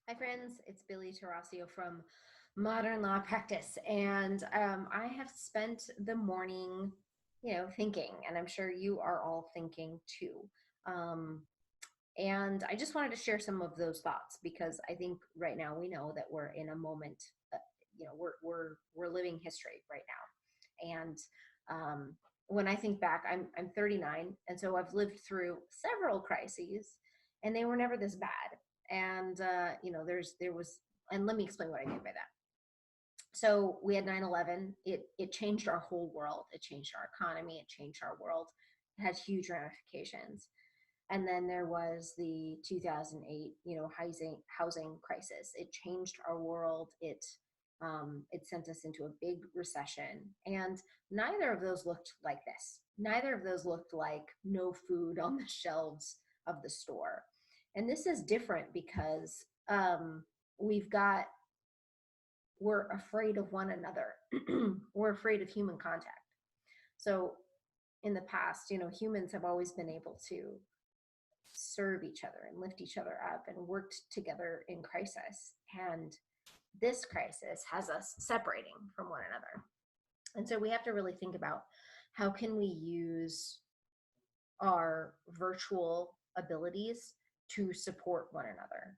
Hi, friends. It's Billy Tarasio from Modern Law Practice, and I have spent the morning, thinking, and I'm sure you are all thinking too. Um, and I just wanted to share some of those thoughts because I think right now we know that we're in a moment. We're living history right now, and um, when I think back, I'm 39, and so I've lived through several crises, and they were never this bad. And there was, and let me explain what I mean by that. So we had 9/11. It changed our whole world. It changed our economy. It changed our world. It had huge ramifications. And then there was the 2008, housing crisis. It changed our world. It sent us into a big recession, and neither of those looked like this. Neither of those looked like no food on the shelves of the store. And this is different because we've got we're afraid of one another. We're afraid of human contact. So in the past, humans have always been able to serve each other and lift each other up and worked together in crisis. And this crisis has us separating from one another. And so we have to really think about how can we use our virtual abilities to support one another.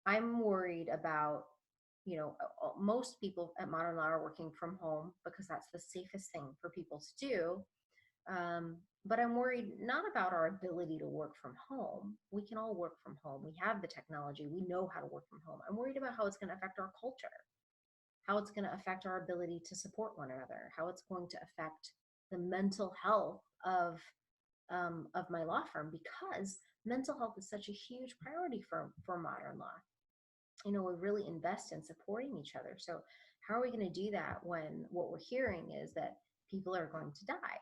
I'm worried about, most people at Modern Law are working from home because that's the safest thing for people to do. But I'm worried not about our ability to work from home. We can all work from home. We have the technology. We know how to work from home. I'm worried about how it's going to affect our culture, how it's going to affect our ability to support one another, how it's going to affect the mental health of my law firm, because mental health is such a huge priority for Modern Law. We really invest in supporting each other. So how are we going to do that when what we're hearing is that people are going to die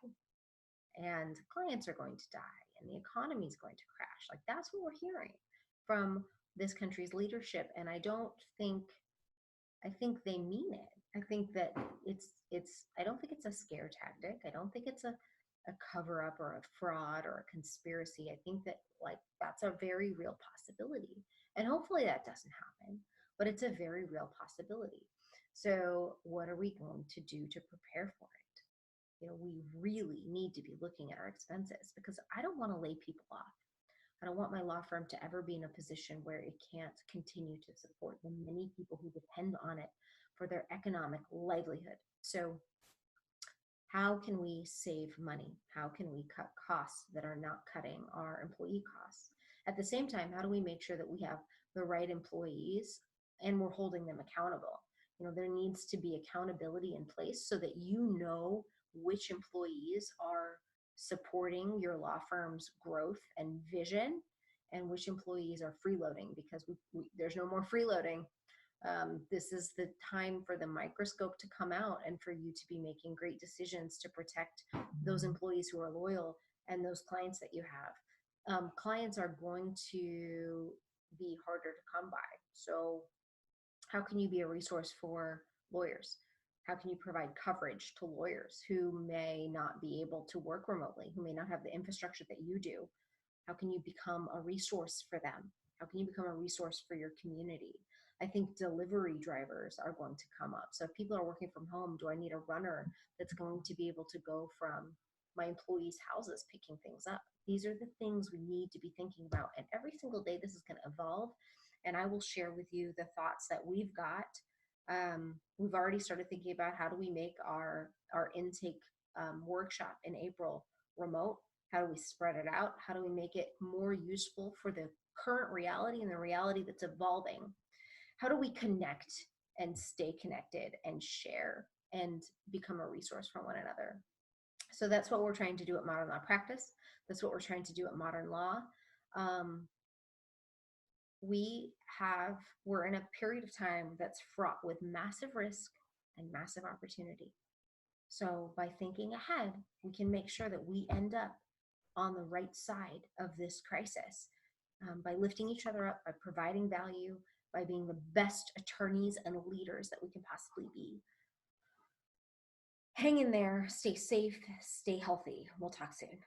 and clients are going to die and the economy is going to crash? Like, that's what we're hearing from this country's leadership. And I think they mean it. I think that I don't think it's a scare tactic. I don't think it's a cover up or a fraud or a conspiracy. I think that, like, that's a very real possibility. And hopefully that doesn't happen, but it's a very real possibility. So what are we going to do to prepare for it? We really need to be looking at our expenses, because I don't want to lay people off. I don't want my law firm to ever be in a position where it can't continue to support the many people who depend on it for their economic livelihood. So how can we save money? How can we cut costs that are not cutting our employee costs? At the same time, how do we make sure that we have the right employees and we're holding them accountable? There needs to be accountability in place so that which employees are supporting your law firm's growth and vision, and which employees are freeloading, because there's no more freeloading. This is the time for the microscope to come out and for you to be making great decisions to protect those employees who are loyal and those clients that you have. Clients are going to be harder to come by. So how can you be a resource for lawyers? How can you provide coverage to lawyers who may not be able to work remotely, who may not have the infrastructure that you do? How can you become a resource for them? How can you become a resource for your community? I think delivery drivers are going to come up. So if people are working from home, do I need a runner that's going to be able to go from my employees' houses picking things up? These are the things we need to be thinking about. And every single day this is going to evolve. And I will share with you the thoughts that we've got. We've already started thinking about how do we make our intake workshop in April remote. How do we spread it out? How do we make it more useful for the current reality and the reality that's evolving? How do we connect and stay connected and share and become a resource for one another? So that's what we're trying to do at Modern Law Practice. That's what we're trying to do at Modern Law. We're in a period of time that's fraught with massive risk and massive opportunity. So by thinking ahead, we can make sure that we end up on the right side of this crisis, by lifting each other up, by providing value, by being the best attorneys and leaders that we can possibly be. Hang in there, stay safe, stay healthy. We'll talk soon.